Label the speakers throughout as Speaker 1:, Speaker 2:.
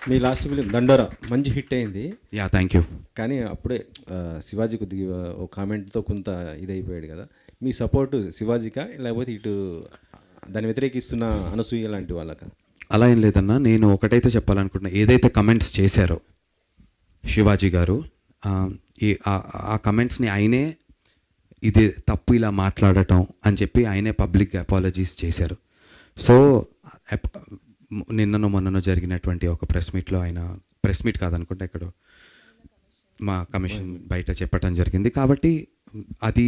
Speaker 1: మీ last film దండోరా మంచి hit అయింది.
Speaker 2: Yeah, thank you.
Speaker 1: కానీ అప్పుడే శివాజీ కొద్దిగా ఒక కామెంట్తో కొంత ఇదైపోయాడు కదా. మీ సపోర్టు శివాజీకా లేకపోతే ఇటు దాన్ని వ్యతిరేకిస్తున్న అనసూయ లాంటి వాళ్ళకా?
Speaker 2: అలా ఏం లేదన్నా, నేను ఒకటైతే చెప్పాలనుకుంటున్నా. ఏదైతే కమెంట్స్ చేశారో శివాజీ గారు, ఆ కమెంట్స్ని ఆయనే ఇది తప్పు ఇలా మాట్లాడటం అని చెప్పి ఆయనే పబ్లిక్ అపాలజీస్ చేశారు. సో నిన్ననో మొన్ననో జరిగినటువంటి ఒక ప్రెస్ మీట్లో ఆయన, ప్రెస్ మీట్ కాదనుకుంటే ఎక్కడో మా కమిషన్ బయట చెప్పడం జరిగింది. కాబట్టి అది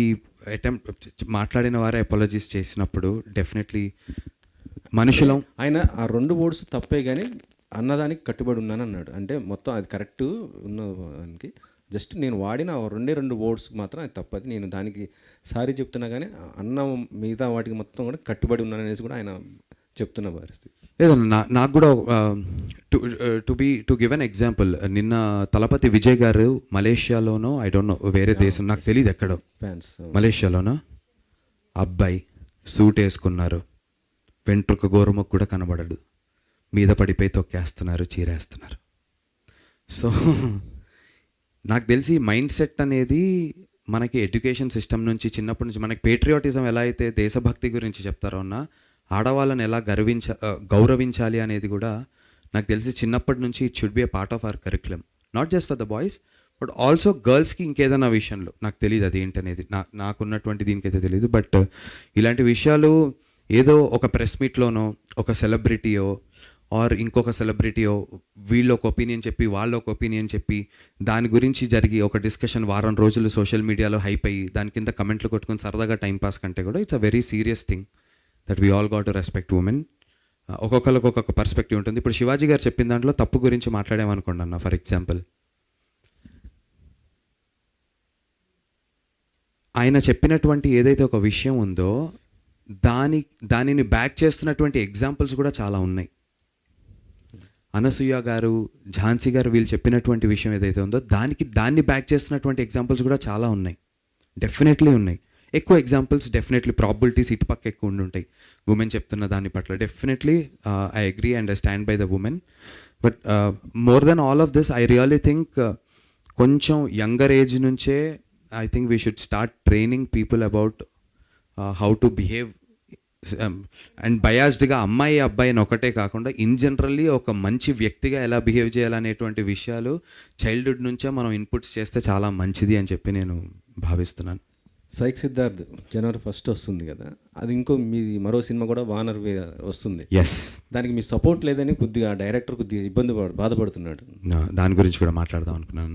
Speaker 2: మాట్లాడిన వారే అపాలజీస్ చేసినప్పుడు డెఫినెట్లీ మనుషులం.
Speaker 1: ఆయన ఆ 2 వర్డ్స్ తప్పే కానీ అన్నదానికి కట్టుబడి ఉన్నాను అన్నాడు. అంటే మొత్తం అది కరెక్ట్ ఉన్నదానికి జస్ట్ నేను వాడిన 2 వర్డ్స్ మాత్రం అది తప్పది. నేను దానికి సారీ చెప్తున్నా కానీ అన్న మిగతా వాటికి మొత్తం కూడా కట్టుబడి ఉన్నాను అనేసి కూడా ఆయన చెప్తున్న పరిస్థితి.
Speaker 2: లేదన్నా, నాకు కూడా టు గివ్ అన్ ఎగ్జాంపుల్, నిన్న తలపతి విజయ్ గారు మలేషియాలోనో, ఐ డోంట్ నో వేరే దేశం నాకు తెలియదు ఎక్కడో,
Speaker 1: ఫ్యాన్స్
Speaker 2: మలేషియాలోనో అబ్బాయి సూట్ వేసుకున్నారు, వెంట్రుక గోరుముకు కూడా కనబడడు, మీద పడిపోయి తొక్కేస్తున్నారు, చీరేస్తున్నారు. సో నాకు తెలిసి మైండ్ సెట్ అనేది మనకి ఎడ్యుకేషన్ సిస్టమ్ నుంచి చిన్నప్పటి నుంచి మనకి పేట్రియాటిజం ఎలా అయితే దేశభక్తి గురించి చెప్తారో అన్న, ఆడవాళ్ళని ఎలా గౌరవించాలి అనేది కూడా నాకు తెలిసి చిన్నప్పటి నుంచి it should be a part of our curriculum, not just for the boys but also గర్ల్స్కి. ఇంకేదైనా విషయంలో నాకు తెలియదు అది ఏంటనేది, నాకున్నటువంటి దీనికైతే తెలియదు. బట్ ఇలాంటి విషయాలు ఏదో ఒక ప్రెస్ మీట్లోనో ఒక సెలబ్రిటీయో ఆర్ ఇంకొక సెలబ్రిటీయో వీళ్ళు ఒక ఒపీనియన్ చెప్పి వాళ్ళు ఒక ఒపీనియన్ చెప్పి దాని గురించి జరిగి ఒక డిస్కషన్ వారం రోజులు సోషల్ మీడియాలో హైప్ అయ్యి దాని కింద కమెంట్లు కొట్టుకొని సరదాగా టైంపాస్ కంటే కూడా it's a very serious thing that we all got to respect women. ఒక్కొక్కరికి ఒక్కొక్క పర్స్పెక్టివ్ ఉంటుంది. ఇప్పుడు శివాజీ గారు చెప్పిన దాంట్లో తప్పు గురించి మాట్లాడామనుకోండి అన్న, ఫర్ ఎగ్జాంపుల్ ఆయన చెప్పినటువంటి ఏదైతే ఒక విషయం ఉందో దానిని బ్యాక్ చేస్తున్నటువంటి ఎగ్జాంపుల్స్ కూడా చాలా ఉన్నాయి. అనసూయ గారు, ఝాన్సీ గారు వీళ్ళు చెప్పినటువంటి విషయం ఏదైతే ఉందో దాన్ని బ్యాక్ చేస్తున్నటువంటి ఎగ్జాంపుల్స్ కూడా చాలా ఉన్నాయి, డెఫినెట్లీ ఉన్నాయి. ఎక్కువ ఎగ్జాంపుల్స్ డెఫినెట్లీ ప్రాబిలిటీస్ ఇటుపక్క ఎక్కువ ఉండుంటాయి ఉమెన్ చెప్తున్న దాని పట్ల. Definitely I agree and I stand by the women. But more than all of this I really think కొంచెం యంగర్ ఏజ్ నుంచే I think we should start training people about how to behave and బయాస్డ్గా అమ్మాయి అబ్బాయిని ఒకటే కాకుండా in generally ఒక మంచి వ్యక్తిగా ఎలా బిహేవ్ చేయాలనేటువంటి విషయాలు చైల్డ్హుడ్ నుంచే మనం ఇన్పుట్స్ చేస్తే చాలా మంచిది అని చెప్పి నేను భావిస్తున్నాను.
Speaker 1: సైక్ సిద్ధార్థ్ జనవరి 1 వస్తుంది కదా, అది ఇంకో మీ మరో సినిమా కూడా వానర్ వస్తుంది.
Speaker 2: ఎస్,
Speaker 1: దానికి మీ సపోర్ట్ లేదని కొద్దిగా డైరెక్టర్ కొద్దిగా బాధపడుతున్నాడు.
Speaker 2: దాని గురించి కూడా మాట్లాడదాం అనుకున్నాను.